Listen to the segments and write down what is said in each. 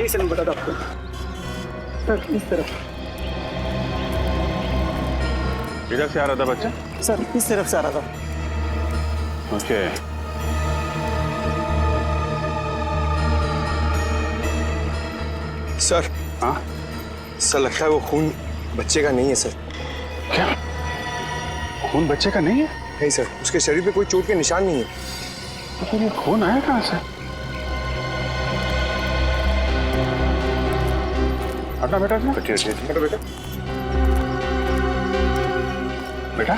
वहीं से नंबर था आपको सर। इस तरफ इधर से आ रहा था बच्चा? सर, इस तरफ से आ रहा था। ओके। सर, हाँ सर लगता है वो खून बच्चे का नहीं है सर। क्या खून बच्चे का नहीं है? नहीं सर, उसके शरीर पे कोई चोट के निशान नहीं है। तो फिर ये खून आया कहाँ से? हटना बेटा, हटो बेटा। बेटा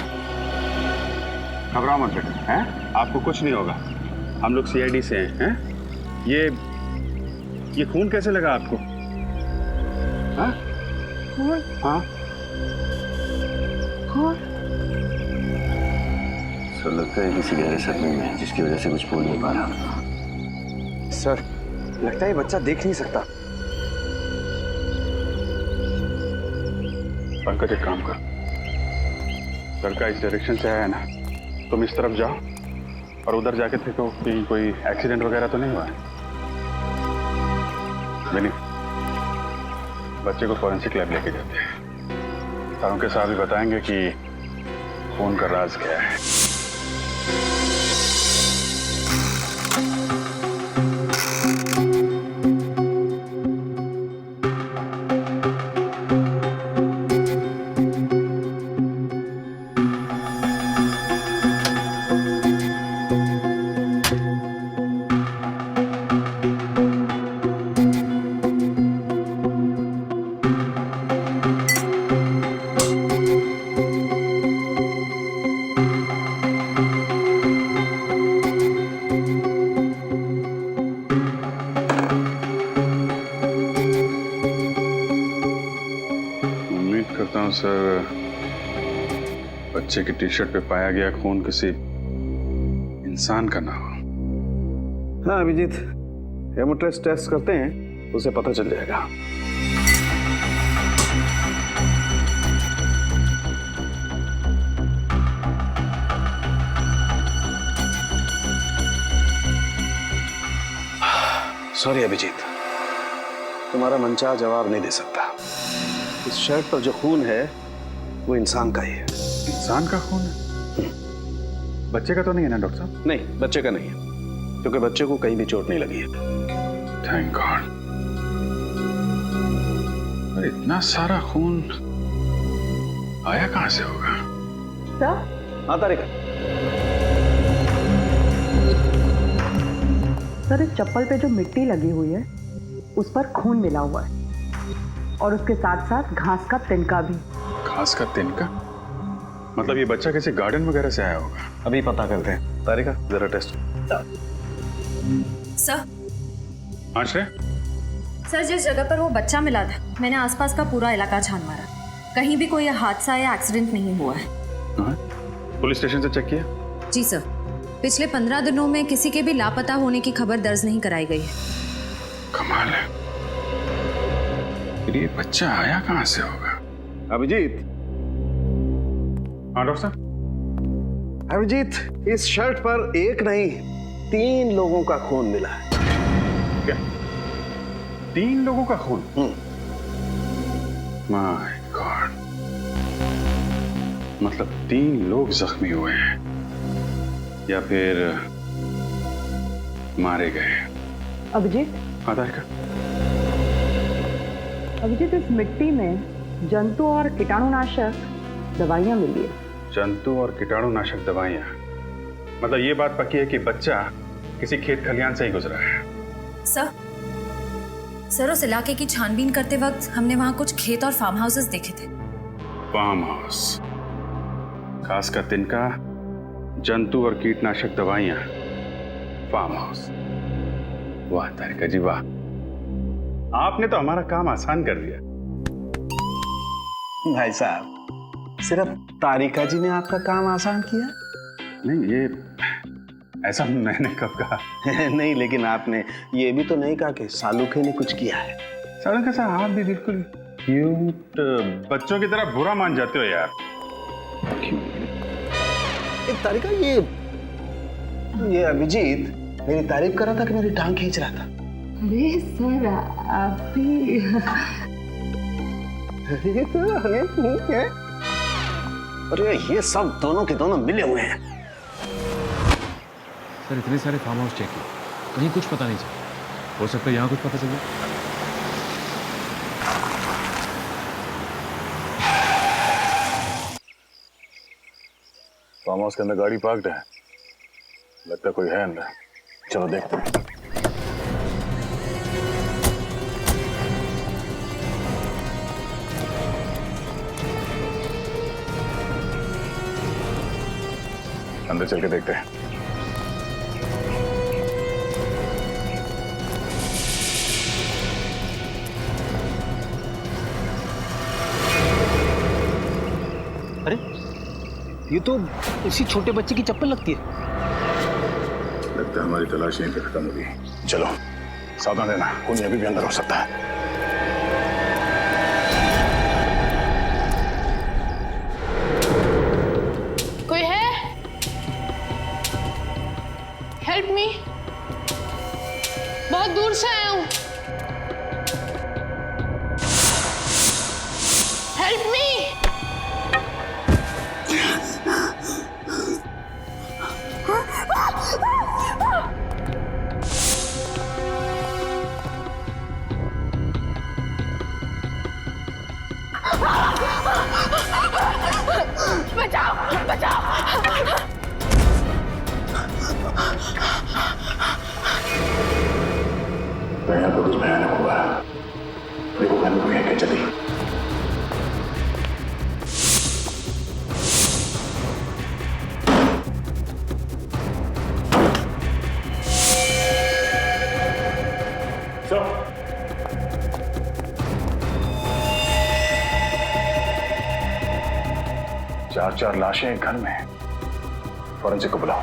घबराओ मत बेटा, हैं? आपको कुछ नहीं होगा, हम लोग सीआईडी से हैं। ये खून कैसे लगा आपको? हाँ? हाँ? सर लगता है किसी गहरे सदमे में है, जिसकी वजह से कुछ बोल नहीं पा रहा। सर लगता है ये बच्चा देख नहीं सकता। पंकज एक काम कर, लड़का इस डायरेक्शन से आया ना, तुम इस तरफ जाओ और उधर जाके देखो कि कोई एक्सीडेंट वगैरह तो नहीं हुआ है। विनी, बच्चे को फॉरेंसिक लैब लेके जाते हैं, सारों के साथ भी बताएंगे कि खून का राज क्या है। सर, बच्चे की टी शर्ट पे पाया गया खून किसी इंसान का ना हो। हाँ अभिजीत, हेमोट्रेस टेस्ट करते हैं, उसे पता चल जाएगा। सॉरी अभिजीत, तुम्हारा मनचाहा जवाब नहीं दे सकता। इस शर्ट पर जो खून है वो इंसान का ही है। इंसान का खून है? बच्चे का तो नहीं है ना डॉक्टर साहब? नहीं, बच्चे का नहीं है, क्योंकि बच्चे को कहीं भी चोट नहीं लगी है। Thank God. पर इतना सारा खून आया कहां से होगा? सर? हाँ तारिका। सर, इस चप्पल पे जो मिट्टी लगी हुई है उस पर खून मिला हुआ है, और उसके साथ साथ घास का तिनका भी। घास का तिनका? मतलब ये बच्चा किसी गार्डन वगैरह से आया होगा। अभी पता करते हैं। तारिका जरा टेस्ट। सर। हाँ श्रेय? सर, जिस जगह पर वो बच्चा मिला था, मैंने आसपास का पूरा इलाका छान मारा, कहीं भी कोई हादसा या एक्सीडेंट नहीं हुआ है। हाँ? पुलिस स्टेशन से चेक किया? जी सर, पिछले 15 दिनों में किसी के भी लापता होने की खबर दर्ज नहीं कराई गई है। कमाल है। फिर ये बच्चा आया कहां से होगा? अभिजीत। हाँ डॉक्टर साहब? अभिजीत, इस शर्ट पर एक नहीं 3 लोगों का खून मिला है। क्या 3 लोगों का खून? माय गॉड, मतलब 3 लोग जख्मी हुए हैं या फिर मारे गए। अभिजीत। हाँ तारिका? अभिजीत, इस मिट्टी में जंतु और कीटाणुनाशक दवाइयां मिली है। जंतु और कीटाणुनाशक दवाइयां? मतलब ये बात पक्की है कि बच्चा किसी खेत खलियान से ही गुजरा है। सर, उस इलाके की छानबीन करते वक्त हमने वहां कुछ खेत और फार्म हाउसेस देखे थे। फार्म हाउस, घास का तिनका, जंतु और कीटनाशक दवाइयां, फार्म हाउस। वाह तारिका जी वाह, आपने तो हमारा काम आसान कर दिया। भाई साहब, सिर्फ तारिका जी ने आपका काम आसान किया? नहीं, ये ऐसा मैंने कब कहा? नहीं, लेकिन आपने ये भी तो नहीं कहा कि सालुखे ने कुछ किया है। सालुखे साहब, आप भी बिल्कुल क्यूट बच्चों की तरह बुरा मान जाते हो यार। तारिका, ये अभिजीत मेरी तारीफ कर रहा था कि मेरी टांग खींच रहा था? अरे सर आप भी अरे ये सब दोनों के दोनों मिले हुए हैं। सर इतने सारे फार्म हाउस चेक किए, कहीं कुछ पता नहीं चला। हो सकता है यहाँ कुछ पता चले। फार्म हाउस के अंदर गाड़ी पार्क्ड है, लगता है कोई है अंदर। चलो देखते हैं। अंदर चल के देखते हैं। अरे ये तो उसी छोटे बच्चे की चप्पल लगती है। लगता है हमारी तलाश यहीं पे खत्म होगी। चलो सावधान रहना, कोई अभी भी अंदर हो सकता है। कोई है? हेल्प मी, बहुत दूर से आया हूं। Help me. बचाओ बचाओ। यहाँ पर कुछ भयानक हुआ। देखो घर में कोई है क्या? चली चार लाशें एक घर में। फॉरेंसिक को बुलाओ।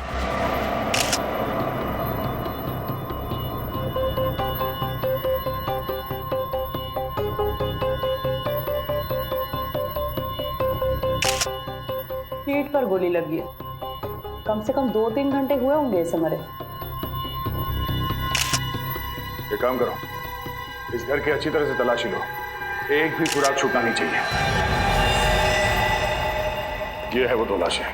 पीठ पर गोली लगी है। कम से कम 2-3 घंटे हुए होंगे इसे मरे। ये काम करो, इस घर की अच्छी तरह से तलाशी लो। एक भी सुराग छूटना नहीं चाहिए। ये है वो 2 लाशें।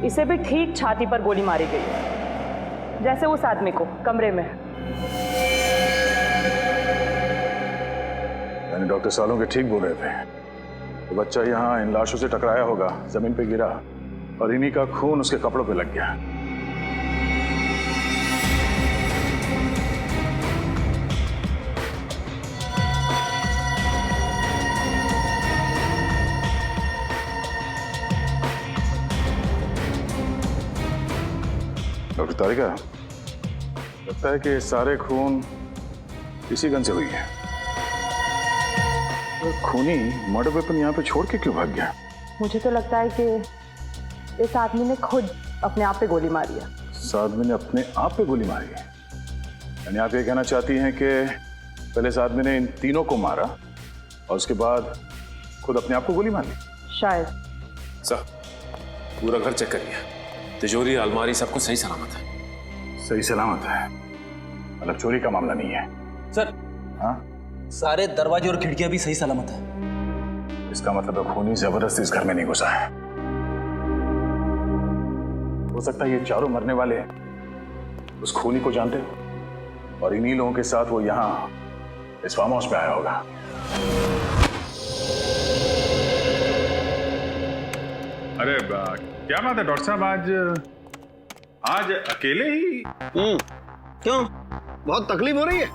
इसे भी ठीक छाती पर गोली मारी गई है, जैसे उस आदमी को कमरे में। यानी डॉक्टर सालों के ठीक बोल रहे थे। तो बच्चा यहाँ इन लाशों से टकराया होगा, जमीन पे गिरा और इन्हीं का खून उसके कपड़ों पे लग गया। डॉक्टर तारिका, लगता है कि सारे खून इसी गन से हुई है। तो खूनी मर्डर वेपन यहाँ पे छोड़ के क्यों भाग गया? मुझे तो लगता है कि इस आदमी ने खुद अपने आप पे गोली मारी है। इस आदमी ने अपने आप पे गोली मारी है? यानी आप ये कहना चाहती हैं कि पहले इस आदमी ने इन तीनों को मारा और उसके बाद खुद अपने आप को गोली मारी? शायद। सर पूरा घर चेक कर लिया, तिजोरी अलमारी सब कुछ सही सलामत है। सही सलामत है, मतलब चोरी का मामला नहीं है? सर हाँ, सारे दरवाजे और खिड़कियां भी सही सलामत है। इसका मतलब है खूनी जबरदस्ती इस घर में नहीं घुसा है। हो सकता है ये चारों मरने वाले उस खूनी को जानते हो और इन्हीं लोगों के साथ वो यहाँ इस फार्म हाउस पे आया होगा। अरे क्या बात है डॉक्टर साहब, आज अकेले ही? क्यों, बहुत तकलीफ हो रही है?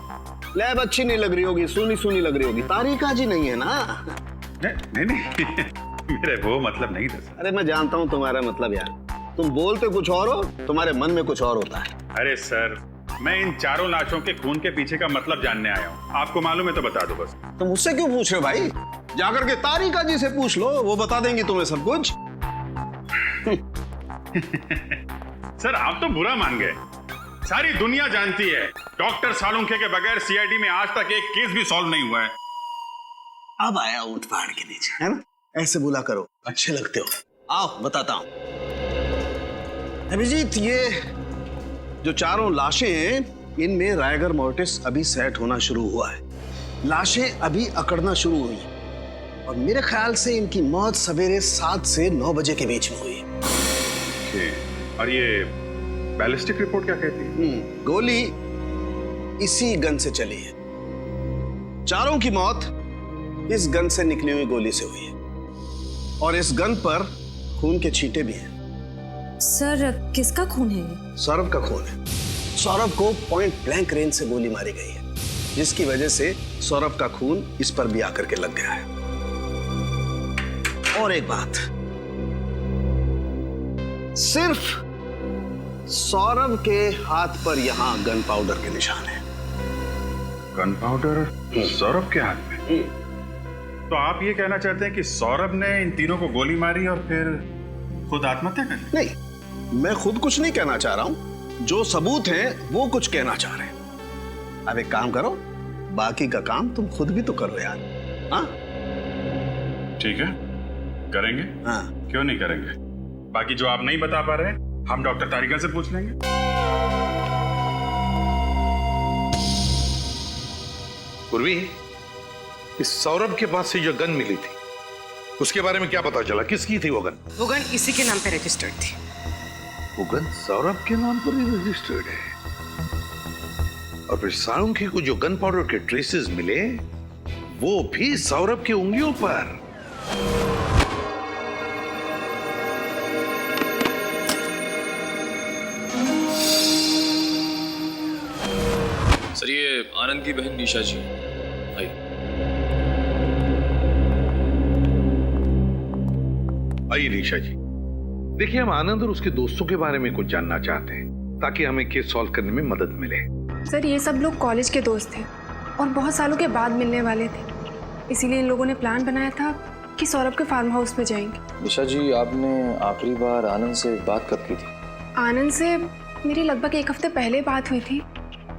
लैब अच्छी नहीं लग रही होगी, सुनी सुनी लग रही होगी। तारिका जी नहीं है ना? नहीं मेरे वो मतलब नहीं था। अरे मैं जानता हूँ तुम्हारा मतलब यार, तुम बोलते कुछ और हो, तुम्हारे मन में कुछ और होता है। अरे सर, मैं इन चारों लाशों के खून के पीछे का मतलब जानने आया हूँ। आपको मालूम है तो बता दो बस। तुम मुझसे क्यों पूछ रहे हो भाई? जाकर के तारिका जी से पूछ लो, वो बता देंगी तुम्हें सब कुछ। सर आप तो बुरा मान गए। सारी दुनिया जानती है डॉक्टर सालुंखे के बगैर सीआईडी में आज तक एक केस भी सॉल्व नहीं हुआ है। अब आया ऊंट पहाड़ के नीचे, है ना? ऐसे बुला करो, अच्छे लगते हो। आओ बताता हूँ। अभिजीत, ये जो चारों लाशें हैं इनमें रायगर मोर्टिस अभी सेट होना शुरू हुआ है। लाशें अभी अकड़ना शुरू हुई और मेरे ख्याल से इनकी मौत सवेरे 7 से 9 बजे के बीच में हुई है। और ये बैलिस्टिक रिपोर्ट क्या कहती है? गोली इसी गन से चली है। चारों की मौत इस गन से निकली हुई गोली से हुई है और इस गन पर खून के छींटे भी हैं। सर, किसका खून है ये? सौरभ का खून है। सौरभ को पॉइंट ब्लैंक रेंज से गोली मारी गई है, जिसकी वजह से सौरभ का खून इस पर भी आकर के लग गया है। और एक बात, सिर्फ सौरभ के हाथ पर यहां गन पाउडर के निशान है। गन पाउडर सौरभ के हाथ में? तो आप ये कहना चाहते हैं कि सौरभ ने इन तीनों को गोली मारी और फिर खुद आत्महत्या कर ली? नहीं, मैं खुद कुछ नहीं कहना चाह रहा हूं। जो सबूत हैं वो कुछ कहना चाह रहे हैं। अब एक काम करो, बाकी का काम तुम खुद भी तो करो यार। हाँ ठीक है, करेंगे। हाँ, क्यों नहीं करेंगे? बाकी जो आप नहीं बता पा रहे हैं हम डॉक्टर तारिका से पूछ लेंगे। पूर्वी, इस सौरभ के पास से जो गन मिली थी उसके बारे में क्या पता चला? किसकी थी वो गन? वो गन इसी के नाम पे रजिस्टर्ड थी। वो गन सौरभ के नाम पर ही रजिस्टर्ड है। और फिर साळुंखे को जो गन पाउडर के ट्रेसेस मिले वो भी सौरभ की उंगलियों पर। सर, ये आनंद की बहन निशा जी आई। आइए निशा जी, देखिए हम आनंद और उसके दोस्तों के बारे में कुछ जानना चाहते हैं ताकि हमें केस सॉल्व करने में मदद मिले। सर, ये सब लोग कॉलेज के दोस्त थे और बहुत सालों के बाद मिलने वाले थे, इसीलिए इन लोगों ने प्लान बनाया था कि सौरभ के फार्म हाउस पे जाएंगे। निशा जी, आपने आखिरी बार आनंद से बात कब की थी? आनंद से मेरी लगभग 1 हफ्ते पहले बात हुई थी,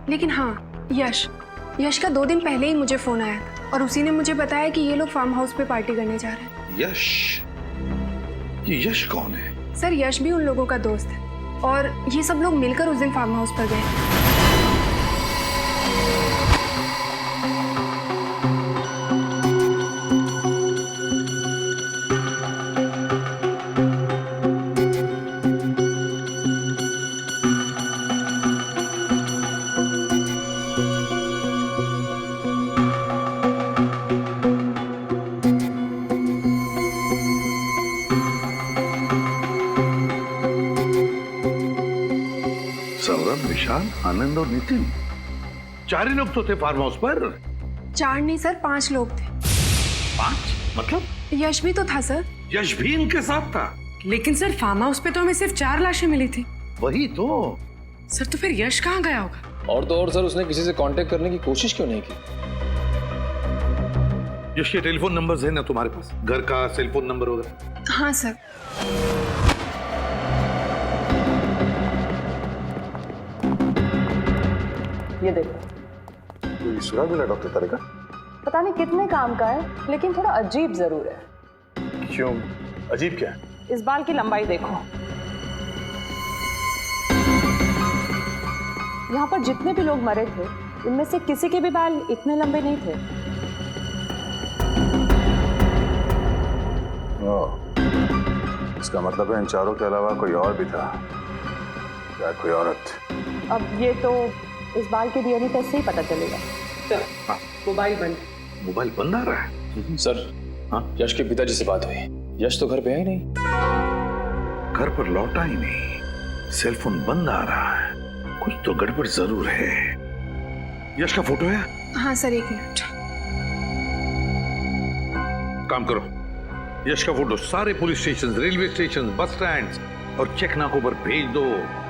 लेकिन हाँ, यश का 2 दिन पहले ही मुझे फोन आया था और उसी ने मुझे बताया कि ये लोग फार्म हाउस पे पार्टी करने जा रहे हैं। यश? ये यश कौन है? सर, यश भी उन लोगों का दोस्त है और ये सब लोग मिलकर उस दिन फार्म हाउस पर गए। सौरभ, विशाल, आनंद और नितिन, 4 ही लोग तो थे फार्म हाउस पर। 4 नहीं सर, 5 लोग थे। 5? मतलब? यश भी तो था सर। यश भी इनके साथ था? लेकिन सर, फार्म हाउस पे तो हमें सिर्फ 4 लाशें मिली थी। वही तो। सर, तो फिर यश कहाँ गया होगा? और तो और सर, उसने किसी से कांटेक्ट करने की कोशिश क्यों नहीं की? यश के टेलीफोन नंबर्स है ना तुम्हारे पास? घर का सेल फोन नंबर वगैरह? हाँ सर। ये देखो, कोई सुराग मिला डॉक्टर तारिका? पता नहीं कितने काम का है, लेकिन थोड़ा अजीब जरूर है। क्यों? अजीब क्या है? इस बाल की लंबाई देखो। यहाँ पर जितने भी लोग मरे थे उनमें से किसी के भी बाल इतने लंबे नहीं थे। इसका मतलब है इन चारों के अलावा कोई और भी था, या कोई औरत? अब ये तो इस बाल के डीएनए टेस्ट से ही पता चलेगा। मोबाइल बंद। मोबाइल बंद आ रहा है? सर, हाँ, यश के पिताजी से बात हुई। यश तो घर पे है ही नहीं। घर पर लौटा ही नहीं, सेल फोन बंद आ रहा है। कुछ तो गड़बड़ जरूर है। यश का फोटो है? हाँ सर, 1 मिनट। काम करो, यश का फोटो सारे police station, railway station, bus stand और चेक नाकों पर भेज दो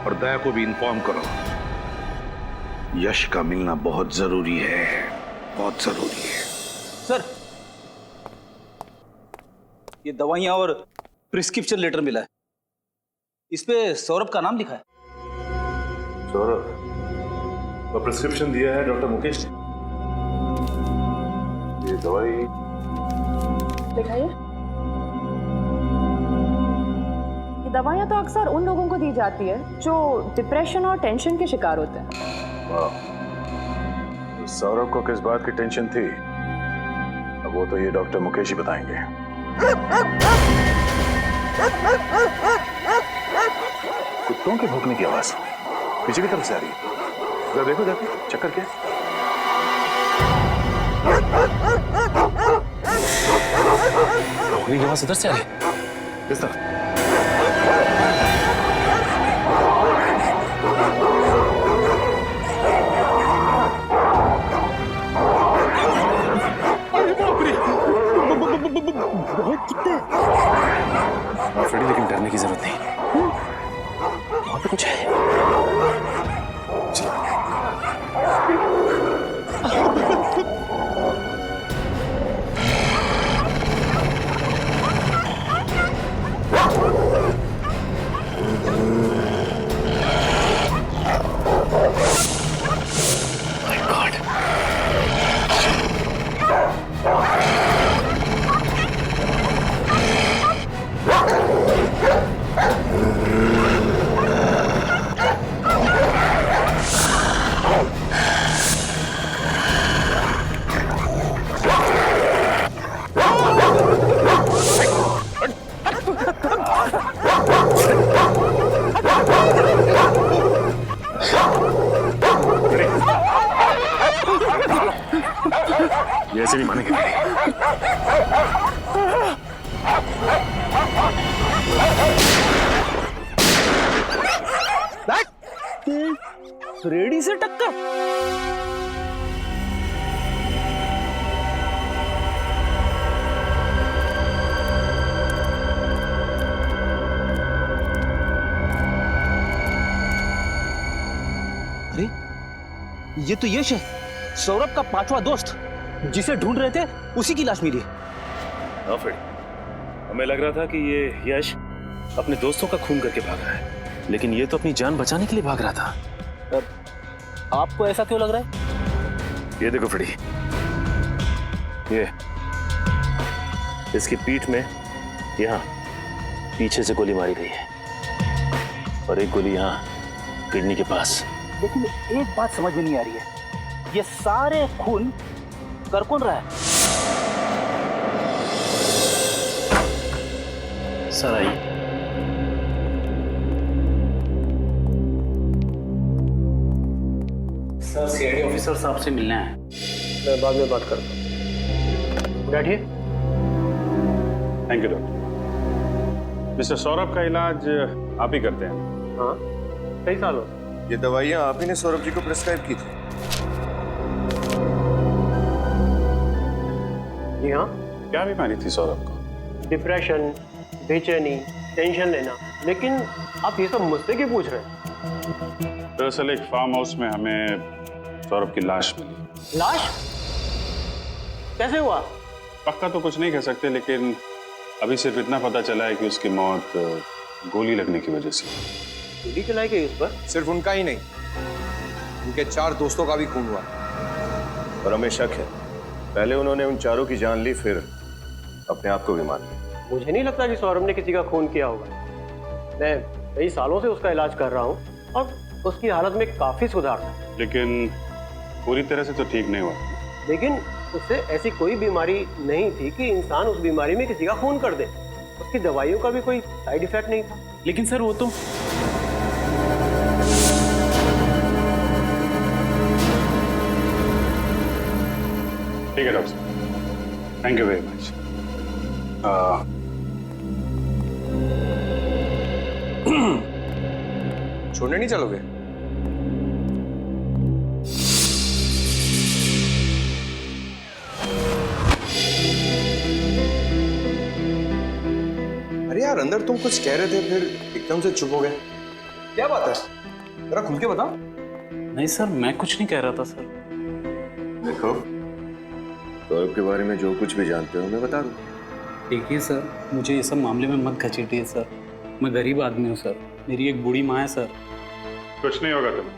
और दया को भी इन्फॉर्म करो। यश का मिलना बहुत जरूरी है, बहुत जरूरी है। सर, ये दवाइयां और प्रिस्क्रिप्शन लेटर मिला है, इस पे सौरभ का नाम लिखा है। सौरभ का प्रिस्क्रिप्शन दिया है डॉक्टर मुकेश ने। ये दवाई दिखाइए। ये दवाइयाँ तो अक्सर उन लोगों को दी जाती है जो डिप्रेशन और टेंशन के शिकार होते हैं। वाह, तो सौरभ को किस बात की टेंशन थी अब वो तो ये डॉक्टर मुकेश ही बताएंगे। कुत्तों के भौंकने की आवाज पीछे की तरफ से आ रही है। जरा देखो जाके चक्कर क्या है? भौंकने की आवाज इधर से आ रही है। किस तरफ? फ्रेडी, लेकिन डरने की जरूरत नहीं, वहां पे कुछ है। My God. ये ऐसे नहीं मानेंगे। फ्रेडी से टक्कर? अरे ये तो यश है, सौरभ का 5वां दोस्त, जिसे ढूंढ रहे थे उसी की लाश मिली। हाँ फ्रेडी, हमें लग रहा था कि ये यश अपने दोस्तों का खून करके भाग रहा है, लेकिन ये तो अपनी जान बचाने के लिए भाग रहा था। आपको ऐसा क्यों लग रहा है? ये देखो फ्रेडी, ये इसकी पीठ में यहाँ पीछे से गोली मारी गई है और एक गोली यहाँ किडनी के पास। लेकिन एक बात समझ में नहीं आ रही है, ये सारे खून कर कौन रहा है? Sir I. Sir CID officer साहब से मिलना है। मैं बाद में बात करता हूँ, बैठिए। Thank you doctor. Mister Saurabh का इलाज आप ही करते हैं? हाँ, कई सालों। ये दवाइयाँ आप ही ने सौरभ जी को प्रिस्क्राइब की थी? जी हाँ। क्या बीमारी थी सौरभ को? डिप्रेशन, बेचैनी, टेंशन लेना। लेकिन आप ये सब मुझसे क्यों पूछ रहे हैं? दरअसल एक फार्म हाउस में हमें सौरभ की लाश मिली। लाश? कैसे हुआ? पक्का तो कुछ नहीं कह सकते, लेकिन अभी सिर्फ इतना पता चला है कि उसकी मौत गोली लगने की वजह से। गोली चलाई गई उस पर? सिर्फ उनका ही नहीं, उनके 4 दोस्तों का भी खून हुआ और हमें शक है पहले उन्होंने उन चारों की जान ली, फिर अपने आप को भी मार लिया। मुझे नहीं लगता कि सौरभ ने किसी का खून किया होगा। मैं कई सालों से उसका इलाज कर रहा हूँ और उसकी हालत में काफी सुधार था। लेकिन पूरी तरह से तो ठीक नहीं हुआ। लेकिन उससे ऐसी कोई बीमारी नहीं थी कि इंसान उस बीमारी में किसी का खून कर दे। उसकी दवाइयों का भी कोई साइड इफेक्ट नहीं था। लेकिन सर वो तो ठीक है डॉक्टर साहब, थैंक यू वेरी मच। छोड़ने नहीं चलोगे? अरे यार, अंदर तुम कुछ कह रहे थे, फिर एकदम से चुप हो गए। क्या बात है? जरा खुल के बताओ। नहीं सर, मैं कुछ नहीं कह रहा था सर। देखो, सौरभ के बारे में जो कुछ भी जानते हो मैं बता दूं। देखिए सर, मुझे ये सब मामले में मत घसीटिए सर। मैं गरीब आदमी हूँ सर, मेरी एक बूढ़ी माँ है सर। कुछ नहीं होगा तुम्हें,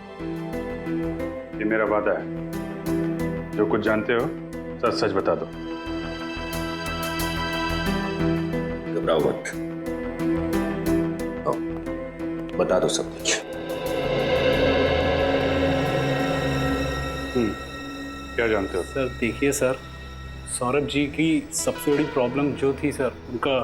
ये मेरा वादा है। जो कुछ जानते हो सच सच बता दो। घबराओ मत। आओ। बता दो सब कुछ। क्या जानते हो? सर देखिए सर, सौरभ जी की सबसे बड़ी प्रॉब्लम जो थी सर, उनका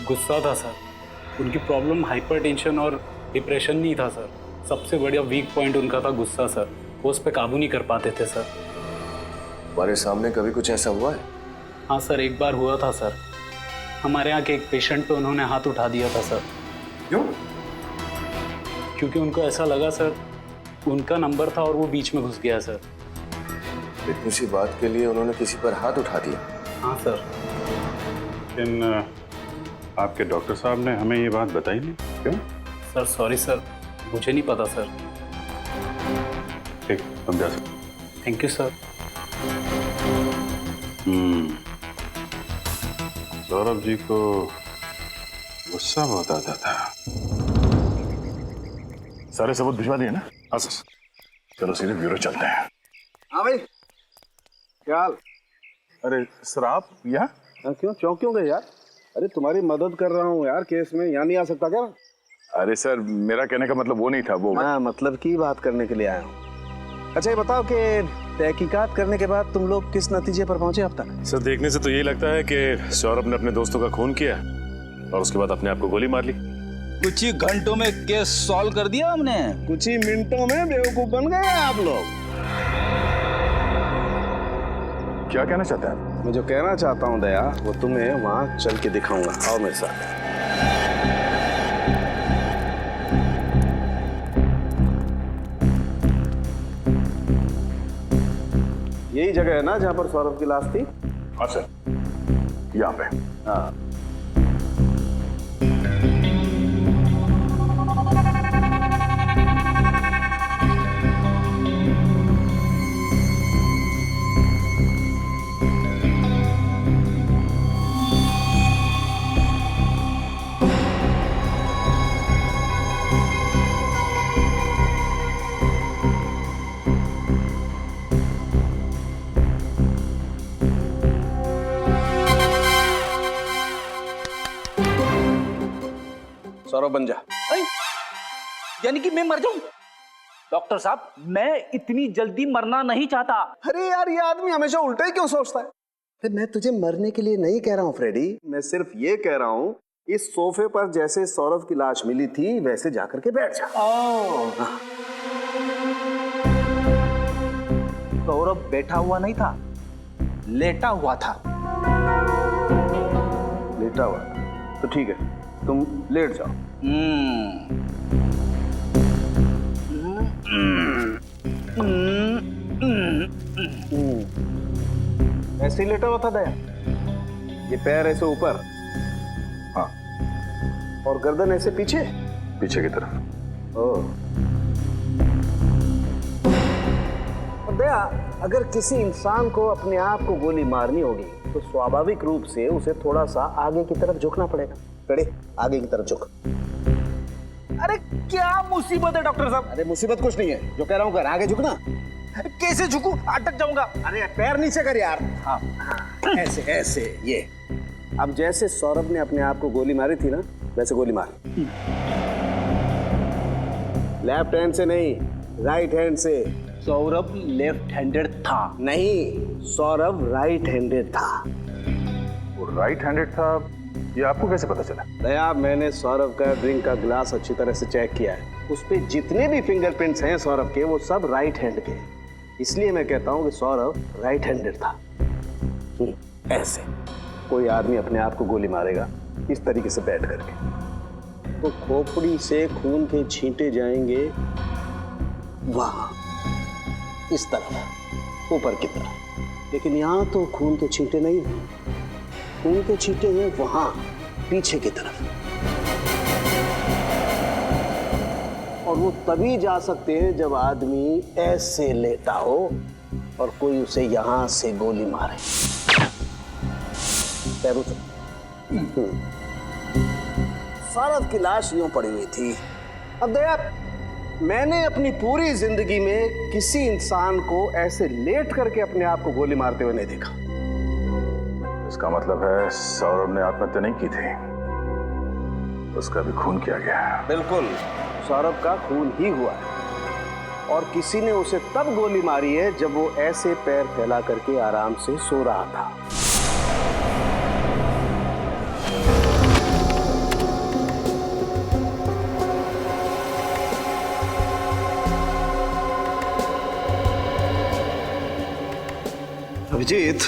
गुस्सा था सर। उनकी प्रॉब्लम हाइपरटेंशन और डिप्रेशन नहीं था सर। सबसे बड़ा वीक पॉइंट उनका था गुस्सा सर। वो उस पर काबू नहीं कर पाते थे सर। हमारे सामने कभी कुछ ऐसा हुआ है? हाँ सर, एक बार हुआ था सर। हमारे यहाँ के एक पेशेंट पे उन्होंने हाथ उठा दिया था सर। क्यों? क्योंकि उनको ऐसा लगा सर उनका नंबर था और वो बीच में घुस गया सर। इतनी सी बात के लिए उन्होंने किसी पर हाथ उठा दिया? हाँ सर। लेकिन आपके डॉक्टर साहब ने हमें ये बात बताई नहीं, क्यों? सर सॉरी सर, मुझे नहीं पता सर। ठीक, तुम जा सकते। Thank you sir. Saurabh ji को गुस्सा बहुत आता था। सारे सबूत भिजवा दिए ना? हाँ सर। चलो सीधे ब्यूरो चलते हैं। हाँ भाई, क्या हाल? अरे सर, आप यहाँ? हाँ, क्यों गए यार? अरे तुम्हारी मदद कर रहा हूँ यार केस में, यहाँ नहीं आ सकता क्या? अरे सर, मेरा कहने का मतलब वो नहीं था। वो हाँ, मतलब की बात करने के लिए आया हूँ। अच्छा ये बताओ कि तहकीकात करने के बाद तुम लोग किस नतीजे पर पहुंचे अब तक? सर देखने से तो यही लगता है कि सौरभ ने अपने दोस्तों का खून किया और उसके बाद अपने आप को गोली मार ली। कुछ ही घंटों में केस सॉल्व कर दिया हमने। कुछ ही मिनटों में बेवकूफ बन गए आप लोग। क्या कहना चाहते हैं? मैं जो कहना चाहता हूँ दया, वो तुम्हें वहां चल के दिखाऊंगा। आओ मेरे साथ। यही जगह है ना जहां पर सौरभ की लाश थी? हाँ सर, यहाँ पे। हाँ। सौरभ बन जा। यानी कि मैं मर जाऊं? डॉक्टर साहब, मैं इतनी जल्दी मरना नहीं चाहता। अरे यार, ये आदमी हमेशा उल्टा ही क्यों सोचता है? फिर मैं तुझे मरने के लिए नहीं कह रहा हूँ फ्रेडी, मैं सिर्फ ये कह रहा हूँ इस सोफे पर जैसे सौरभ की लाश मिली थी वैसे जाकर के बैठ जा। हाँ। सौरभ बैठा हुआ नहीं था, लेटा हुआ था। लेटा हुआ? तो ठीक है, तुम लेट जाओ। ऐसे ही लेटा हुआ था दया? ये पैर ऐसे ऊपर? हाँ। और गर्दन ऐसे पीछे? पीछे की तरफ। ओह। दया, अगर किसी इंसान को अपने आप को गोली मारनी होगी तो स्वाभाविक रूप से उसे थोड़ा सा आगे की तरफ झुकना पड़ेगा। खड़े, आगे की तरफ झुक। अरे क्या मुसीबत है डॉक्टर साहब? अरे मुसीबत कुछ नहीं है, जो कह रहा हूँ कर, आगे झुकना। कैसे झुकूं? अटक जाऊंगा। अरे पैर नीचे कर यार। हाँ, ऐसे ऐसे। ये अब जैसे सौरभ ने अपने आप को गोली मारी थी ना, वैसे गोली मार। लेफ्ट हैंड से नहीं, राइट हैंड से। सौरभ लेफ्ट हैंडेड था। नहीं, सौरभ राइट हैंडेड था। वो राइट हैंडेड था, ये आपको कैसे पता चला? दया, मैंने सौरभ का ड्रिंक का ग्लास अच्छी तरह से चेक किया है। उस पे जितने भी फिंगरप्रिंट्स हैं सौरभ के, वो सब राइट हैंड के। इसलिए मैं कहता हूँ कि सौरभ राइट हैंडेड था। ऐसे कोई आदमी अपने आप को गोली मारेगा इस तरीके से बैठ करके, तो खोपड़ी से खून के छींटे जाएंगे वहां, इस तरफ, ऊपर की तरफ। लेकिन यहाँ तो खून के छींटे नहीं हैं, खून के छींटे हैं वहां, पीछे की तरफ। और वो तभी जा सकते हैं जब आदमी ऐसे लेटा हो और कोई उसे यहां से गोली मारे। पैरों से। सौरभ की लाश यूं पड़ी हुई थी। अब दया, मैंने अपनी पूरी जिंदगी में किसी इंसान को ऐसे लेट करके अपने आप को गोली मारते हुए नहीं देखा। इसका मतलब है सौरभ ने आत्महत्या नहीं की थी, उसका भी खून किया गया। बिल्कुल, सौरभ का खून ही हुआ है और किसी ने उसे तब गोली मारी है जब वो ऐसे पैर फैला करके आराम से सो रहा था। अभिजीत,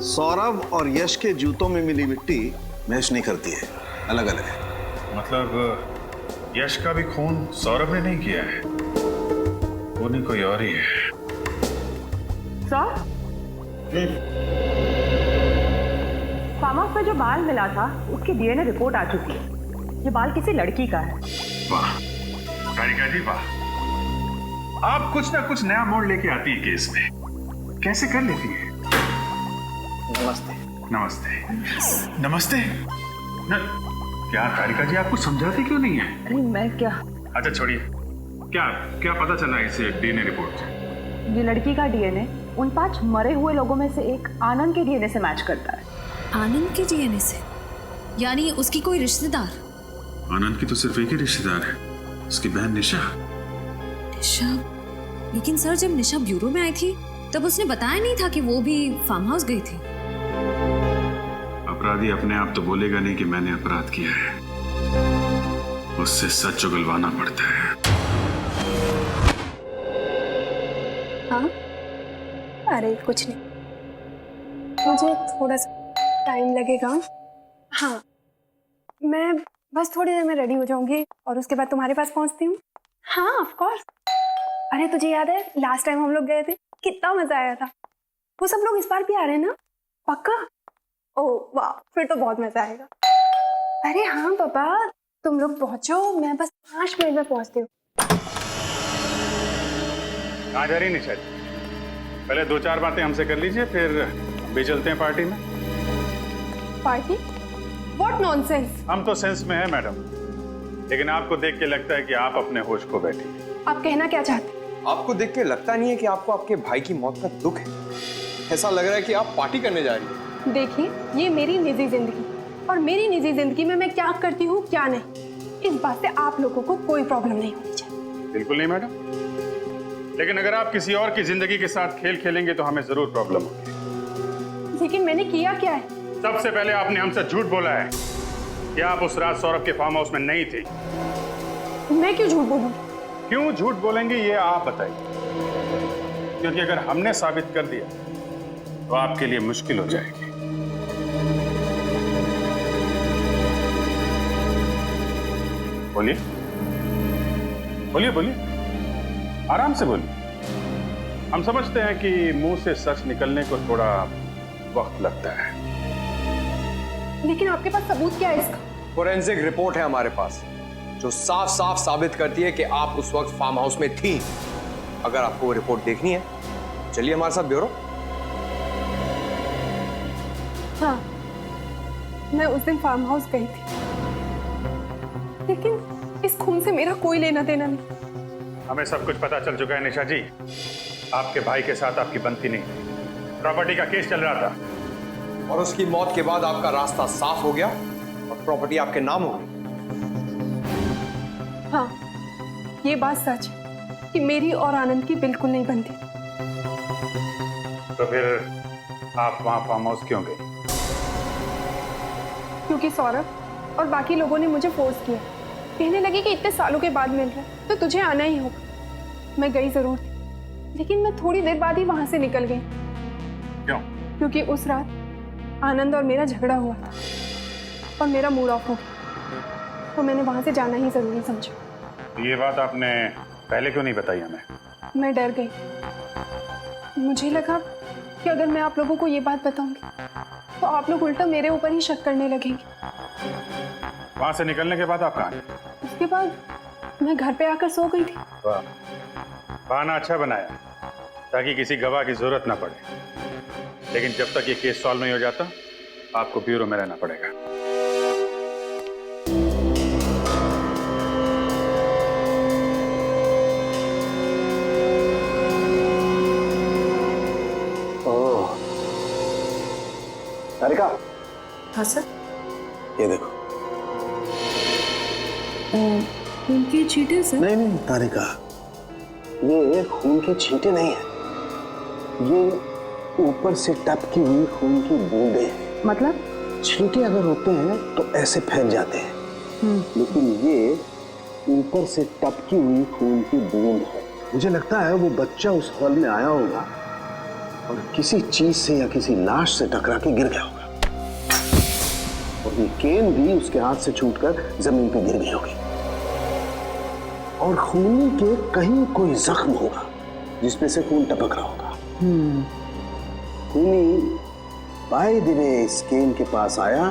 सौरभ और यश के जूतों में मिली मिट्टी मैच नहीं करती है, अलग अलग है। मतलब यश का भी खून सौरभ ने नहीं किया है, वो नहीं कोई और ही है। सर, फार्म हाउस में जो बाल मिला था उसकी डीएनए रिपोर्ट आ चुकी है। ये बाल किसी लड़की का है। वाह कारिका जी वाह, आप कुछ ना कुछ नया मोड़ लेके आती है केस में, कैसे कर लेती है? नमस्ते। नमस्ते नमस्ते क्या कारिका जी आप कुछ समझाती क्यों नहीं है? अरे मैं क्या, अच्छा छोड़िए, क्या क्या पता चला इस डीएनए रिपोर्ट से? ये लड़की का डीएनए उन 5 मरे हुए लोगों में से एक आनंद के डीएनए से मैच करता है। आनंद के डीएनए से? यानी उसकी कोई रिश्तेदार? आनंद की तो सिर्फ एक ही रिश्तेदार है, उसकी बहन निशा। निशा? लेकिन सर जब निशा ब्यूरो में आई थी तब उसने बताया नहीं था कि वो भी फार्म हाउस गई थी। अपराधी अपने आप तो बोलेगा नहीं कि मैंने अपराध किया है, उससे सच उगलवाना पड़ता है। हाँ? अरे कुछ नहीं, मुझे थोड़ा सा टाइम लगेगा। हाँ, मैं बस थोड़ी देर में रेडी हो जाऊंगी और उसके बाद तुम्हारे पास पहुंचती हूँ। हाँ ऑफ कोर्स। अरे तुझे याद है लास्ट टाइम हम लोग गए थे, कितना मजा आया था। वो सब लोग इस बार भी आ रहे हैं ना? पक्का? ओह वाह, फिर तो बहुत मजा आएगा। अरे हाँ पापा, तुम लोग पहुंचो, मैं बस 5 मिनट में पहुंचती हूँ। कहाँ जा रही निशा जी? पहले 2-4 बातें हमसे कर लीजिए, फिर भी चलते हैं पार्टी में। पार्टी? What nonsense. हम तो सेंस में है मैडम, लेकिन आपको देख के लगता है कि आप अपने होश खो बैठी हैं। आप कहना क्या चाहते हैं? आपको देख के लगता नहीं है कि आपको आपके भाई की मौत का दुख है? ऐसा लग रहा है कि आप पार्टी करने जा रही हैं। देखिए, ये मेरी निजी जिंदगी और मेरी निजी जिंदगी में मैं क्या करती हूँ क्या नहीं, इस बात से आप लोगों को कोई प्रॉब्लम नहीं होनी चाहिए। बिल्कुल नहीं मैडम, लेकिन अगर आप किसी और की जिंदगी के साथ खेल खेलेंगे तो हमें जरूर प्रॉब्लम होगी। लेकिन मैंने किया क्या है? सबसे पहले आपने हमसे झूठ बोला है कि आप उस रात सौरभ के फार्म हाउस में नहीं थी। मैं क्यों झूठ बोलूं? क्यों झूठ बोलेंगे ये आप बताइए, क्योंकि अगर हमने साबित कर दिया तो आपके लिए मुश्किल हो जाएगी। बोलिए बोलिए बोलिए, आराम से बोलिए। हम समझते हैं कि मुंह से सच निकलने को थोड़ा वक्त लगता है, लेकिन आपके पास सबूत क्या है इसका? फोरेंसिक रिपोर्ट है हमारे पास जो साफ साफ साबित करती है कि आप उस वक्त फार्म हाउस में थी। अगर आपको वो रिपोर्ट देखनी है, चलिए हमारे साथ ब्यूरो। हाँ, मैं उस दिन फार्म हाउस गई थी, लेकिन इस खून से मेरा कोई लेना देना नहीं। हमें सब कुछ पता चल चुका है निशा जी। आपके भाई के साथ आपकी बनती नहीं थी, प्रॉपर्टी का केस चल रहा था और उसकी मौत के बाद आपका रास्ता साफ हो गया और प्रॉपर्टी आपके नाम हो गई। हाँ, ये बात सच है कि मेरी और आनंद की बिल्कुल नहीं बनती। तो फिर आप वहां फार्म हाउस क्यों गए? क्योंकि सौरभ और बाकी लोगों ने मुझे फोर्स किया, कहने लगे कि इतने सालों के बाद मिल रहे हैं तो तुझे आना ही होगा। मैं गई जरूर थी, लेकिन मैं थोड़ी देर बाद ही वहां से निकल गई। क्यों? क्योंकि उस रात आनंद और मेरा झगड़ा हुआ था और मेरा मूड ऑफ हो गया, तो मैंने वहां से जाना ही जरूरी समझा। ये बात आपने पहले क्यों नहीं बताई हमें? मैं डर गई। मुझे लगा कि अगर मैं आप लोगों को ये बात बताऊंगी तो आप लोग उल्टा मेरे ऊपर ही शक करने लगेंगे। वहां से निकलने के बाद आप कहाँ गए? उसके बाद मैं घर पे आकर सो गई थी। वाह, बहाना अच्छा बनाया ताकि किसी गवाह की जरूरत ना पड़े, लेकिन जब तक ये केस सॉल्व नहीं हो जाता आपको ब्यूरो में रहना पड़ेगा। तारिका। हाँ सर। ये देखो, खून की छींटे सर? नहीं नहीं तारिका, ये खून के छींटे नहीं है, ये ऊपर से टपकी हुई खून की बूंदे हैं। मतलब? छींटे अगर होते हैं तो ऐसे फैल जाते हैं, लेकिन ये ऊपर से टपकी हुई खून की बूंद है। मुझे लगता है वो बच्चा उस हॉल में आया होगा और किसी चीज से या किसी लाश से टकरा के गिर गया होगा, और ये केन भी उसके हाथ से छूटकर जमीन पे गिर गई होगी, और खूनी के कहीं कोई जख्म होगा जिसमें से खून टपक रहा होगा। खूनी बाय द वे इस केन के पास आया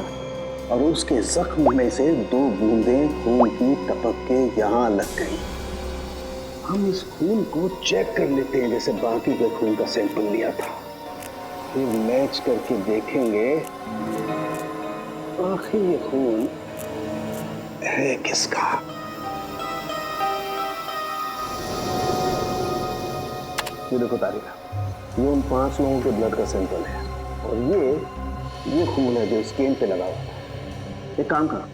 और उसके जख्म में से 2 बूंदें खून की टपक के यहाँ लग गई। हम इस खून को चेक कर लेते हैं जैसे बाकी के खून का सैंपल लिया था, फिर मैच करके देखेंगे आखिर ये खून है किसका। ये देखो तारिका, ये उन 5 लोगों के ब्लड का सैंपल है, और ये खून है जो स्कैन पे लगा हुआ है। एक काम करो,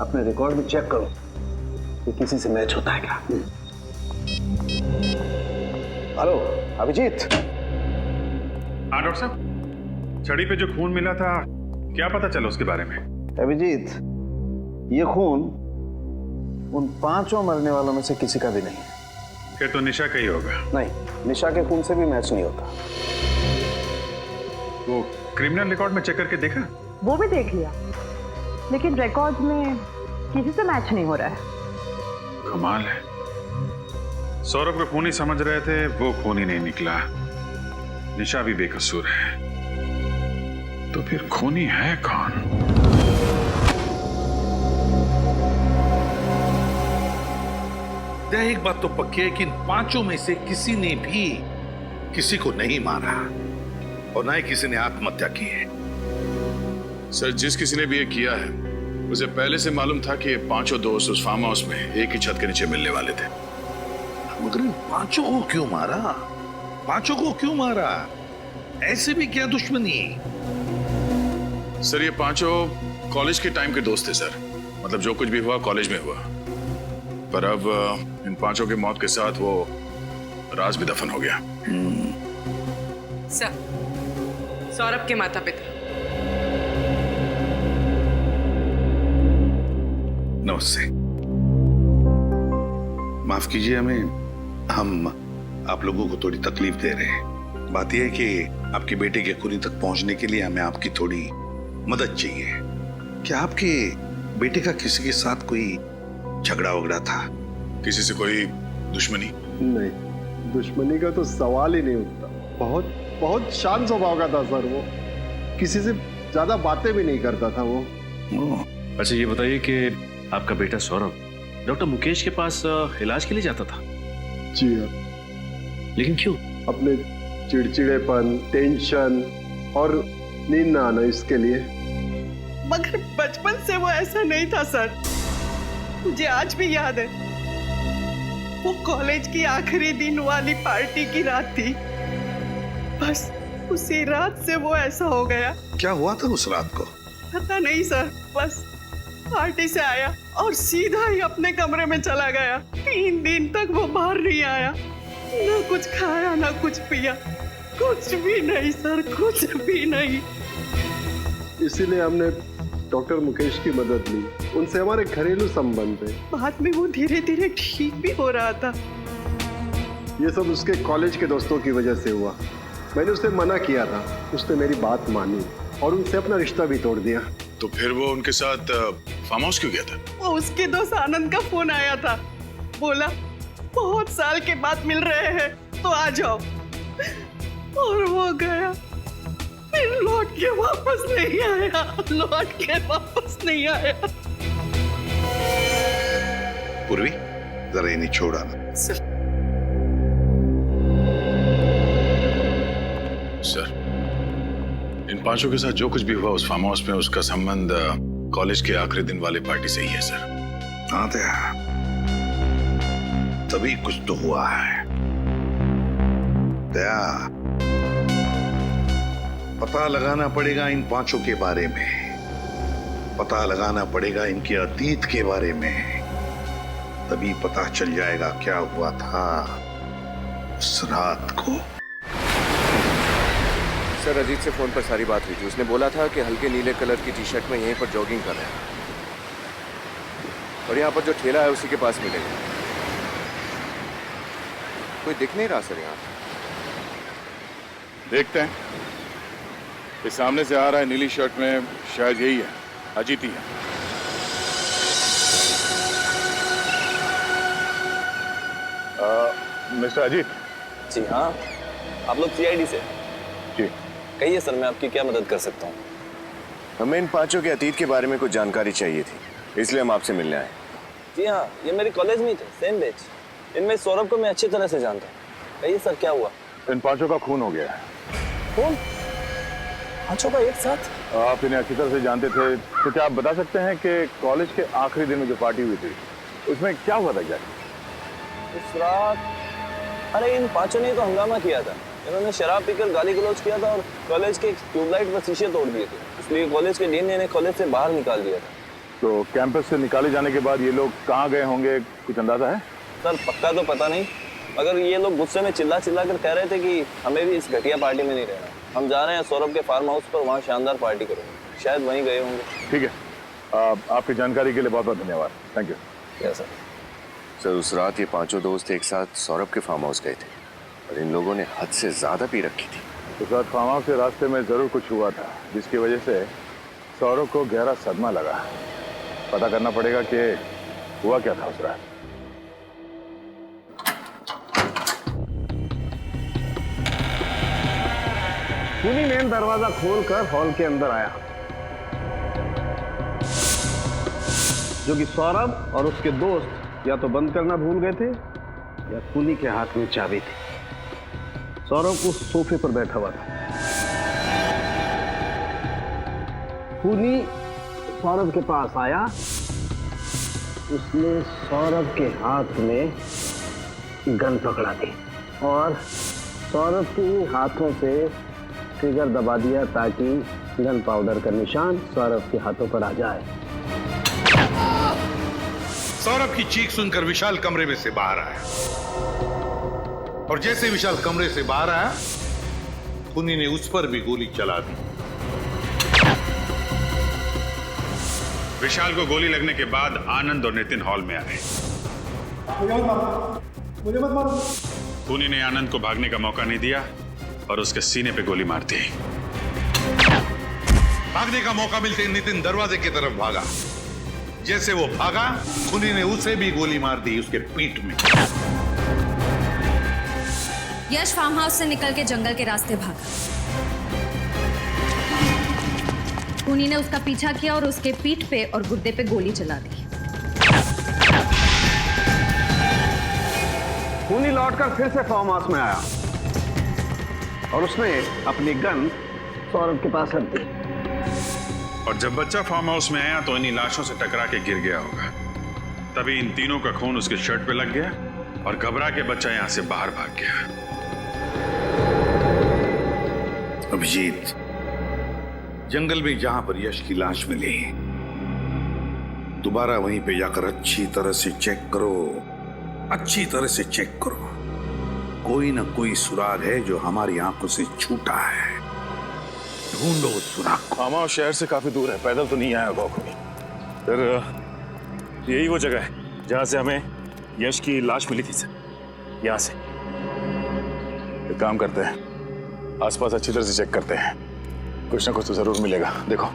अपने रिकॉर्ड में चेक करो कि किसी से मैच होता है क्या। हेलो अभिजीत। हाँ डॉक्टर साहब, छड़ी पे जो खून मिला था क्या पता चला उसके बारे में? अभिजीत, ये खून उन 5 मरने वालों में से किसी का भी नहीं है। फिर तो निशा का ही होगा। नहीं, निशा के खून से भी मैच नहीं होता। वो क्रिमिनल रिकॉर्ड में चेक करके देखा? वो भी देख लिया, लेकिन रिकॉर्ड में किसी से मैच नहीं हो रहा है। कमाल है, सौरभ को खूनी समझ रहे थे, वो खूनी नहीं निकला। निशा भी बेकसूर है, तो फिर खूनी है कौन? एक बात तो पक्की है कि इन 5 में से किसी ने भी किसी को नहीं मारा, और ना ही किसी ने आत्महत्या की है। सर, जिस किसी ने भी ये किया है उसे पहले से मालूम था कि ये 5 दोस्त उस फार्म हाउस में एक ही छत के नीचे मिलने वाले थे। मगर इन 5 को क्यों मारा? 5 को क्यों मारा? ऐसे भी क्या दुश्मनी? सर, ये 5 कॉलेज के टाइम के दोस्त थे सर। मतलब जो कुछ भी हुआ कॉलेज में हुआ, पर अब इन 5 की मौत के साथ वो राज भी दफन हो गया। सर, सौरभ के माता पिता। नमस्ते, माफ कीजिए हमें, हम आप लोगों को थोड़ी तकलीफ दे रहे हैं। बात यह है कि आपके बेटे के खूनी तक पहुंचने के लिए हमें आपकी थोड़ी मदद चाहिए। क्या आपके बेटे का किसी के साथ कोई झगड़ा वगड़ा था? किसी से कोई दुश्मनी? नहीं, दुश्मनी का तो सवाल ही नहीं उठता। बहुत शांत स्वभाव का था सर वो, किसी से ज्यादा बातें भी नहीं करता था वो। अच्छा ये बताइए कि आपका बेटा सौरभ डॉक्टर मुकेश के पास इलाज के लिए जाता था? जी हाँ। लेकिन क्यों? अपने चिड़चिड़ेपन, टेंशन और नींद ना आना, इसके लिए। मगर बचपन से वो ऐसा नहीं था सर, मुझे आज भी याद है। वो कॉलेज की आखिरी दिन वाली पार्टी की रात थी, बस उसी रात से वो ऐसा हो गया। क्या हुआ था उस रात को? पता नहीं सर, बस पार्टी से आया और सीधा ही अपने कमरे में चला गया। 3 दिन तक वो बाहर नहीं आया, ना कुछ खाया ना कुछ पिया, कुछ भी नहीं सर, कुछ भी नहीं। इसीलिए हमने डॉक्टर मुकेश की मदद ली, उनसे हमारे घरेलू संबंध है। बाद में वो धीरे धीरे ठीक भी हो रहा था। ये सब उसके कॉलेज के दोस्तों की वजह से हुआ। मैंने उसे मना किया था, उसने मेरी बात मानी और उनसे अपना रिश्ता भी तोड़ दिया। तो फिर वो उनके साथ फार्म हाउस क्यों गया था? वो उसके दोस्त आनंद का फोन आया था, बोला बहुत साल के बाद मिल रहे हैं तो आ जाओ, और वो गया, फिर लौट के वापस नहीं आया, लौट के वापस नहीं आया। पूर्वी, जरा इन्हें छोड़ा ना। सर, इन 5 के साथ जो कुछ भी हुआ उस फार्म हाउस में, उसका संबंध कॉलेज के आखिरी दिन वाले पार्टी से ही है सर। हाँ तभी कुछ तो हुआ है। दया, पता लगाना पड़ेगा इन 5 के बारे में, पता लगाना पड़ेगा इनके अतीत के बारे में, तभी पता चल जाएगा क्या हुआ था उस रात को। सर अजीत से फोन पर सारी बात हुई थी। उसने बोला था कि हल्के नीले कलर की टी शर्ट में यहीं पर जॉगिंग कर रहे हैं और यहाँ पर जो ठेला है उसी के पास मिलेगा। कोई दिख नहीं रहा सर यहाँ। देखते हैं। ये सामने से आ रहा है नीली शर्ट में, शायद यही है, अजीत ही है। मिस्टर अजीत। जी हाँ, आप लोग सीआईडी से? जी। कहिए सर, मैं आपकी क्या मदद कर सकता हूँ? हमें इन पांचों के अतीत के बारे में कुछ जानकारी चाहिए थी, इसलिए हम आपसे मिलने आए। जी हाँ, ये मेरे कॉलेज में ही थे, सेम बैच। इनमें सौरभ को मैं अच्छी तरह से जानता हूँ। कहिए सर, क्या हुआ? इन पांचों का खून हो गया है। खून? पांचों का एक साथ? आप इन्हें अच्छी तरह से जानते थे, तो क्या आप बता सकते हैं कि कॉलेज के आखिरी दिन में जो पार्टी हुई थी उसमें क्या हुआ था? क्या उस रात अरे इन पांचों ने तो हंगामा किया था। इन्होंने शराब पीकर गाली गलौज किया था और कॉलेज के ट्यूबलाइट पर शीशे तोड़ दिए थे। इसलिए कॉलेज के डीन ने इन्हें कॉलेज से बाहर निकाल दिया था। तो कैंपस से निकाले जाने के बाद ये लोग कहाँ गए होंगे, कुछ अंदाजा है? सर पक्का तो पता नहीं, मगर ये लोग गुस्से में चिल्ला चिल्ला कर कह रहे थे कि हमें भी इस घटिया पार्टी में नहीं रहना। हम जा रहे हैं सौरभ के फार्म हाउस पर, वहाँ शानदार पार्टी करेंगे। शायद वहीं गए होंगे। ठीक है, आपकी जानकारी के लिए बहुत बहुत धन्यवाद। Thank you. Yes sir. Sir उस रात ये पांचों दोस्त एक साथ सौरभ के फार्म हाउस गए थे और इन लोगों ने हद से ज्यादा पी रखी थी। उस रात फार्म हाउस के रास्ते में जरूर कुछ हुआ था जिसकी वजह से सौरभ को गहरा सदमा लगा। पता करना पड़ेगा कि हुआ क्या था उस रात। खूनी मेन दरवाजा खोलकर हॉल के अंदर आया, जो कि सौरभ और उसके दोस्त या तो बंद करना भूल गए थे या खूनी के हाथ में चाबी थी। सौरभ उस सोफे पर बैठा हुआ था। खूनी सौरभ के पास आया, उसने सौरभ के हाथ में गन पकड़ा दी और सौरभ के हाथों से ट्रिगर दबा दिया ताकि गन पाउडर का निशान सौरभ के हाथों पर आ जाए। सौरभ की चीख सुनकर विशाल कमरे में से बाहर आया और जैसे विशाल कमरे से बाहर आया, खूनी ने उस पर भी गोली चला दी। विशाल को गोली लगने के बाद आनंद और नितिन हॉल में आए। मुझे मत मारो। खूनी ने आनंद को भागने का मौका नहीं दिया और उसके सीने पे गोली मार दी। भागने का मौका मिलते नितिन दरवाजे की तरफ भागा। जैसे वो भागा, खूनी ने उसे भी गोली मार दी उसके पीठ में। यश फार्म हाउस से निकल के जंगल के रास्ते भागा। खूनी ने उसका पीछा किया और उसके पीठ पे और गुर्दे पे गोली चला दी। खूनी लौटकर फिर से फार्म हाउस में आया और उसने अपनी गन सौरभ के पास रख दी। और जब बच्चा फार्म हाउस में आया तो इन्हीं लाशों से टकरा के गिर गया होगा। तभी इन तीनों का खून उसके शर्ट पे लग गया और घबरा के बच्चा यहां से बाहर भाग गया। अभिजीत, जंगल में जहां पर यश की लाश मिली, दोबारा वहीं पे जाकर अच्छी तरह से चेक करो, अच्छी तरह से चेक करो। कोई ना कोई सुराग है जो हमारी आंखों से छूटा है। ढूंढो उस सुराग को। फार्म हाउस शहर से काफी दूर है, पैदल तो नहीं आया होगा खूनी। सर यही वो जगह है जहां से हमें यश की लाश मिली थी सर, यहाँ से। एक काम करते हैं, आसपास अच्छी तरह से चेक करते हैं, कुछ ना कुछ तो जरूर मिलेगा। देखो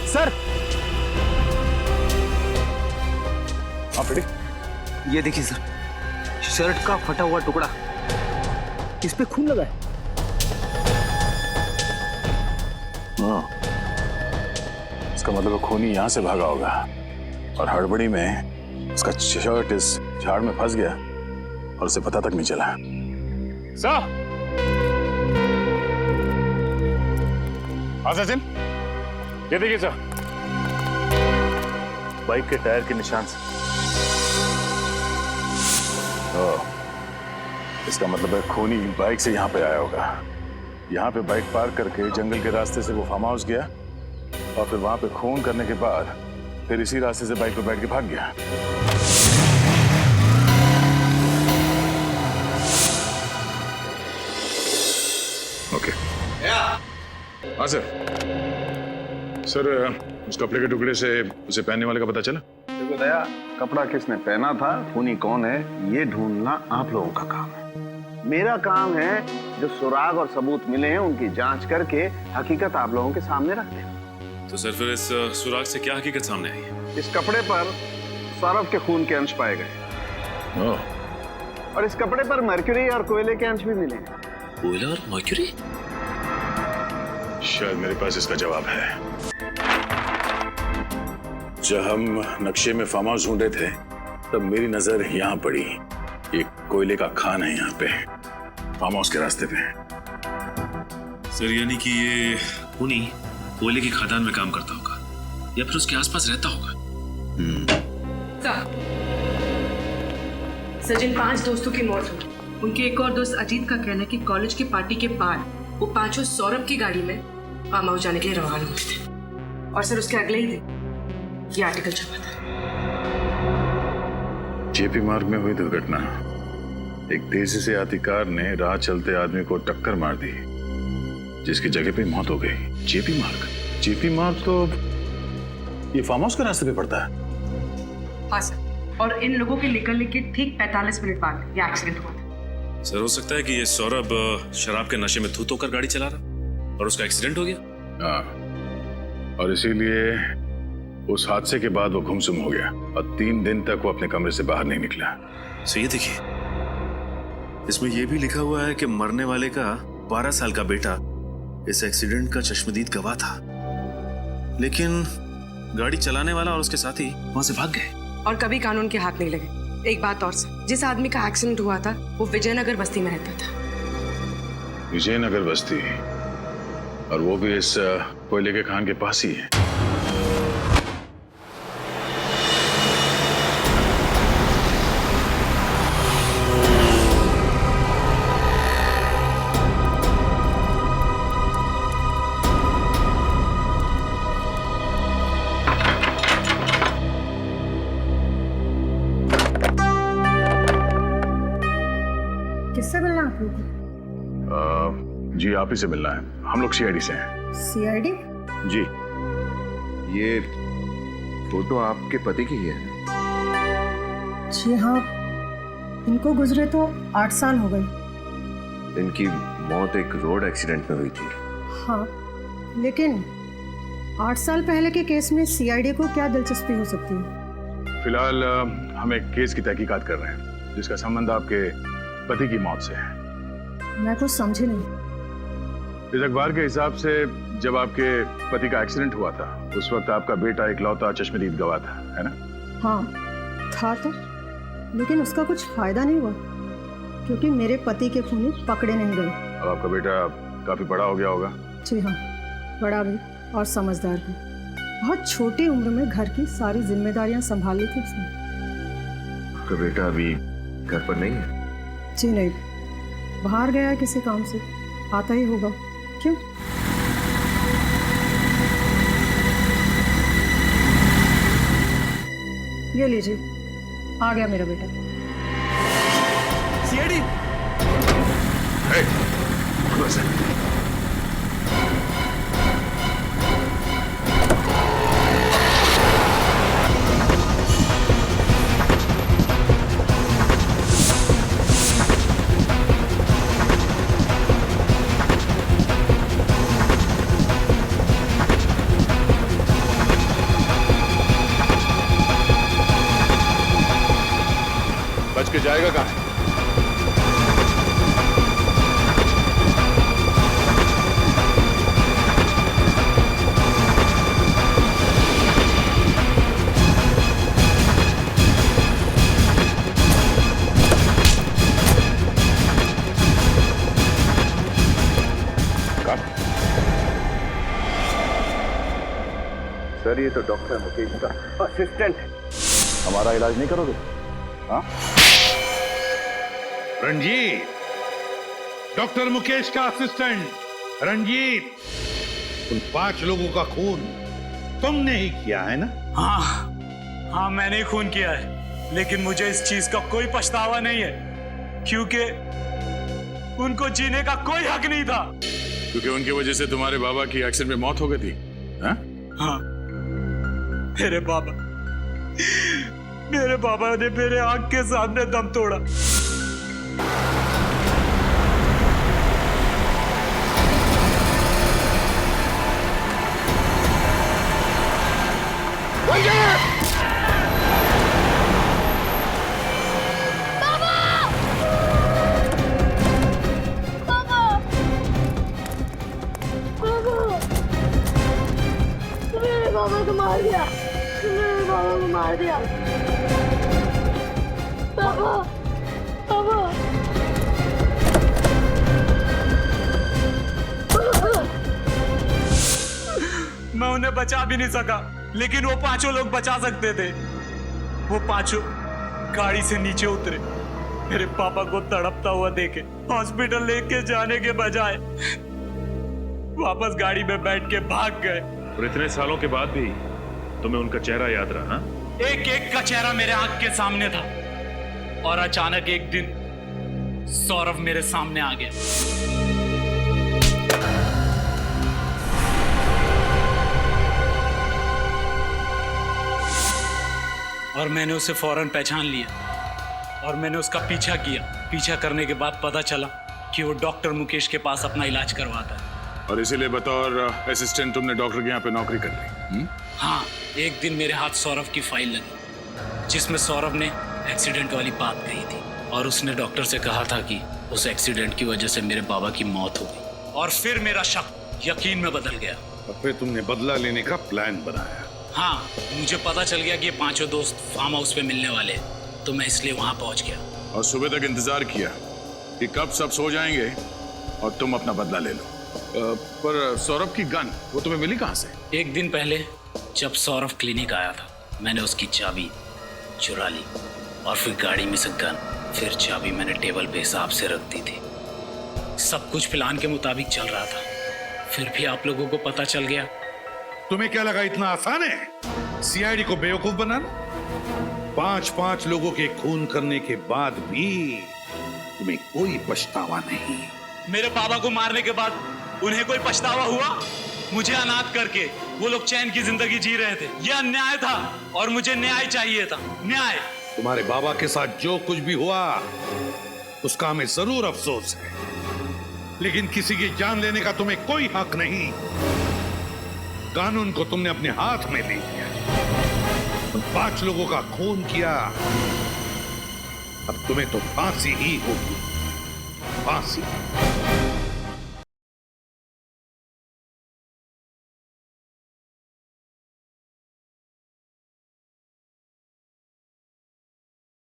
सर, ये देखिए सर, शर्ट का फटा हुआ टुकड़ा, इस पे खून लगा है। हाँ, इसका मतलब खूनी यहाँ से भागा होगा और हड़बड़ी में उसका शर्ट इस झाड़ में फंस गया और उसे पता तक नहीं चला। सर, हाँ सचिन, ये देखिए सर, बाइक के टायर के निशान से। इसका मतलब है खूनी बाइक से यहाँ पे आया होगा। यहाँ पे बाइक पार्क करके जंगल के रास्ते से वो फार्म हाउस गया और फिर वहां पे खून करने के बाद फिर इसी रास्ते से बाइक पे बैठ के भाग गया। ओके। हाँ सर। सर, उस कपड़े के टुकड़े से उसे पहनने वाले का पता चला? देखो दया, कपड़ा किसने पहना था, खूनी कौन है, ये ढूंढना आप लोगों का काम है। मेरा काम है जो सुराग और सबूत मिले हैं उनकी जांच करके हकीकत आप लोगों के सामने रख देना। तो सर फिर इस सुराग से क्या हकीकत सामने आई है? इस कपड़े पर सौरभ के खून के अंश पाए गए और इस कपड़े पर मर्क्यूरी और कोयले के अंश भी मिले हैं। कोयला और मर्क्यूरी? शायद मेरे पास इसका जवाब है। जब हम नक्शे में फार्म हाउस ढूंढ रहे थे तब मेरी नजर यहाँ पड़ी। एक कोयले का खान है यहाँ पे, फार्म हाउस के रास्ते पे। सर यानी कि ये खूनी कोयले की खदान में काम करता होगा या फिर उसके आसपास रहता होगा। सचिन 5 दोस्तों की मौत हुई। उनके एक और दोस्त अजीत का कहना है कि कॉलेज की पार्टी के बाद वो 5 सौरभ की गाड़ी में फार्म हाउस जाने के लिए रवाना हुए थे और सर उसके अगले ही दिन ये आर्टिकल छपा था। जेपी मार्ग में हुई दुर्घटना। एक तेजी से आती कार ने राह चलते आदमी को टक्कर मार दी जिसकी जगह पे मौत हो गई। जेपी मार्ग तो ये फार्म हाउस के रास्ते पे पड़ता है। हाँ सर, और इन लोगों के निकलने के ठीक 45 मिनट बाद ये एक्सीडेंट हुआ था। सर हो सकता है कि ये सौरभ शराब के नशे में धुत होकर गाड़ी चला रहा और उसका एक्सीडेंट हो गया। हाँ, और इसीलिए उस हादसे के बाद वो गुमसुम हो गया और 3 दिन तक वो अपने कमरे से बाहर नहीं निकला। सो ये देखिए, इसमें यह भी लिखा हुआ है कि मरने वाले का 12 साल का बेटा इस एक्सीडेंट का चश्मदीद गवाह था, लेकिन गाड़ी चलाने वाला और उसके साथी वहां से भाग गए और कभी कानून के हाथ नहीं लगे। एक बात और सर, जिस आदमी का एक्सीडेंट हुआ था वो विजयनगर बस्ती में रहता था। विजयनगर बस्ती, और वो भी इस कोयले के खान के पास ही है। किससे मिलना आप लोग? जी आप ही से मिलना है, हम लोग सीआईडी से हैं। सीआईडी? जी। ये फोटो आपके पति की है? जी हाँ, इनको गुजरे तो 8 साल हो गए। इनकी मौत एक रोड एक्सीडेंट में हुई थी। हाँ, लेकिन 8 साल पहले के केस में सीआईडी को क्या दिलचस्पी हो सकती है? फिलहाल हम एक केस की तहकीकात कर रहे हैं जिसका संबंध आपके पति की मौत से है। मैं कुछ समझी नहीं। इस अखबार के हिसाब से जब आपके पति का एक्सीडेंट हुआ था उस वक्त आपका बेटा इकलौता चश्मदीद गवाह था, है ना? हाँ था तो, लेकिन उसका कुछ फायदा नहीं हुआ क्योंकि मेरे पति के खूनी पकड़े नहीं गए। अब आपका बेटा काफी बड़ा हो गया होगा। जी हाँ, बड़ा भी और समझदार भी। बहुत छोटी उम्र में घर की सारी जिम्मेदारियां संभाल ली थी उसने। आपका बेटा अभी घर पर नहीं है? जी नहीं, बाहर गया है किसी काम से, आता ही होगा। क्यों? ये लीजिए, आ गया मेरा बेटा। सीआईडी। बच के जाएगा कहाँ? सर ये तो डॉक्टर मुकेश का असिस्टेंट है। हमारा इलाज नहीं करोगे? हाँ? रंजीत, डॉक्टर मुकेश का असिस्टेंट रंजीत, उन 5 लोगों का खून तुमने ही किया है ना? हाँ मैंने ही खून किया है, लेकिन मुझे इस चीज का कोई पछतावा नहीं है, क्योंकि उनको जीने का कोई हक नहीं था। क्योंकि उनकी वजह से तुम्हारे बाबा की एक्सीडेंट में मौत हो गई थी। हाँ? हाँ, मेरे बाबा ने मेरे आंख के सामने दम तोड़ा। बाबा को मार दिया, मेरे बाबा को मार दिया। बाबा, बाबा। मैं उन्हें बचा भी नहीं सका, लेकिन वो 5 लोग बचा सकते थे। वो 5 गाड़ी से नीचे उतरे, मेरे पापा को तड़पता हुआ देखे हॉस्पिटल लेके जाने के बजाय वापस गाड़ी में बैठ के भाग गए। और इतने सालों के बाद भी तुम्हें उनका चेहरा याद रहा? एक एक का चेहरा मेरे आंख के सामने था, और अचानक एक दिन सौरभ मेरे सामने आ गया। और मैंने उसे फौरन पहचान लिया और मैंने उसका पीछा किया। पीछा करने के बाद पता चला कि वो डॉक्टर मुकेश के पास अपना इलाज करवाता है। और इसीलिए बतौर असिस्टेंट तुमने डॉक्टर के यहाँ पे नौकरी कर ली? हाँ, एक दिन मेरे हाथ सौरभ की फाइल लगी, जिसमें सौरभ ने एक्सीडेंट वाली बात कही थी, और उसने डॉक्टर से कहा था कि उस एक्सीडेंट की वजह से मेरे बाबा की मौत हो गई। और फिर मेरा शक यकीन में बदल गया। और फिर तुमने बदला लेने का प्लान बनाया? हाँ, मुझे पता चल गया कि ये 5 दोस्त फार्म हाउस पे मिलने वाले हैं, तो मैं इसलिए वहां पहुंच गया। और सुबह तक इंतजार किया कि कब सब सो जाएंगे और तुम अपना बदला ले लो। पर सौरभ की गन वो तुम्हें मिली कहां से? एक दिन पहले जब सौरभ क्लिनिक आया था, मैंने उसकी चाबी चुरा ली और फिर गाड़ी में से गन, फिर चाबी मैंने टेबल पे हिसाब से रख दी थी। सब कुछ प्लान के मुताबिक चल रहा था, फिर भी आप लोगों को पता चल गया। तुम्हें क्या लगा इतना आसान है सीआईडी को बेवकूफ बनाना? 5 लोगों के खून करने के बाद भी तुम्हें कोई पछतावा नहीं? मेरे पापा को मारने के बाद उन्हें कोई पछतावा हुआ? मुझे अनाथ करके वो लोग चैन की जिंदगी जी रहे थे। यह अन्याय था और मुझे न्याय चाहिए था। न्याय। तुम्हारे बाबा के साथ जो कुछ भी हुआ उसका हमें जरूर अफसोस है, लेकिन किसी की जान लेने का तुम्हें कोई हक नहीं। कानून को तुमने अपने हाथ में ले लिया, उन 5 लोगों का खून किया। अब तुम्हें तो फांसी ही होगी, फांसी।